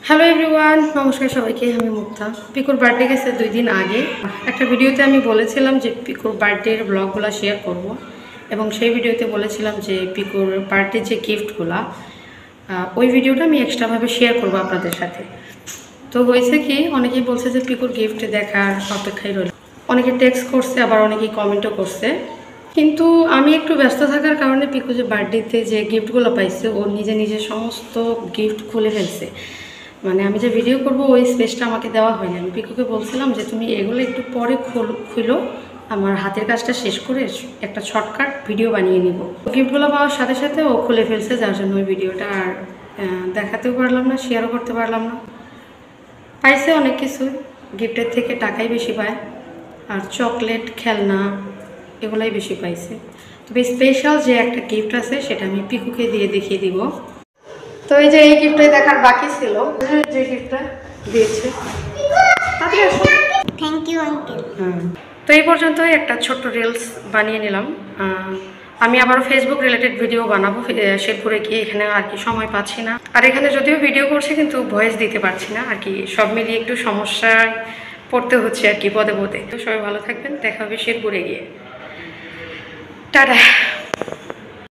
Hello everyone, নমস্কার সবাইকে। আমি মুক্তা। পিকুর বার্থডে গেছে 2 দিন আগে। একটা ভিডিওতে আমি বলেছিলাম যে পিকুর বার্থডের ব্লগগুলো শেয়ার করব, এবং সেই ভিডিওতে বলেছিলাম যে পিকুর বার্থডে যে গিফটগুলা, ওই ভিডিওটা আমি এক্সট্রাভাবে শেয়ার করব আপনাদের সাথে। তো হয়েছে কি, অনেকেই বলছে যে পিকুর গিফট দেখার অপেক্ষায় রইল। অনেকে টেক্সট করছে, আবার অনেকেই কমেন্টও করছে। কিন্তু আমি একটু ব্যস্ত থাকার কারণে পিকু যে বার্থডেতে যে গিফটগুলো পাইছে, ও নিজে নিজে সমস্ত গিফট খুলে ফেলছে। মানে আমি যে ভিডিও করব ওই স্পেসটা আমাকে দেওয়া হয়নি। আমি পিকুকে বলছিলাম যে তুমি এগুলো একটু পরে খুলো, আমার হাতের কাজটা শেষ করে একটা শর্টকাট ভিডিও বানিয়ে নিব। গিফটগুলো পাওয়ার সাথে সাথে ও খুলে ফেলছে, যার জন্য ওই ভিডিওটা আর দেখাতেও পারলাম না, শেয়ারও করতে পারলাম না। পাইছে অনেক কিছু, গিফটের থেকে টাকাই বেশি পায়, আর চকলেট, খেলনা এগুলাই বেশি পাইছে। তবে স্পেশাল যে একটা গিফট আছে সেটা আমি পিকুকে দিয়ে দেখিয়ে দিব। তো এই যে এই গিফটটাই দেখার বাকি ছিল, যে গিফটটা দিয়েছে। Thank you uncle. তো এই পর্যন্তই একটা ছোট্ট রিলস বানিয়ে নিলাম। আমি আবারও ফেসবুক রিলেটেড ভিডিও বানাবো শেরপুরে গিয়ে, এখানে আর কি সময় পাচ্ছি না। আর এখানে যদিও ভিডিও করছি কিন্তু ভয়েস দিতে পারছি না আর কি, সব মিলিয়ে একটু সমস্যায় পড়তে হচ্ছে আর কি, পদে পদে। তো সবাই ভালো থাকবেন, দেখা হবে শেরপুরে গিয়ে। টাটা।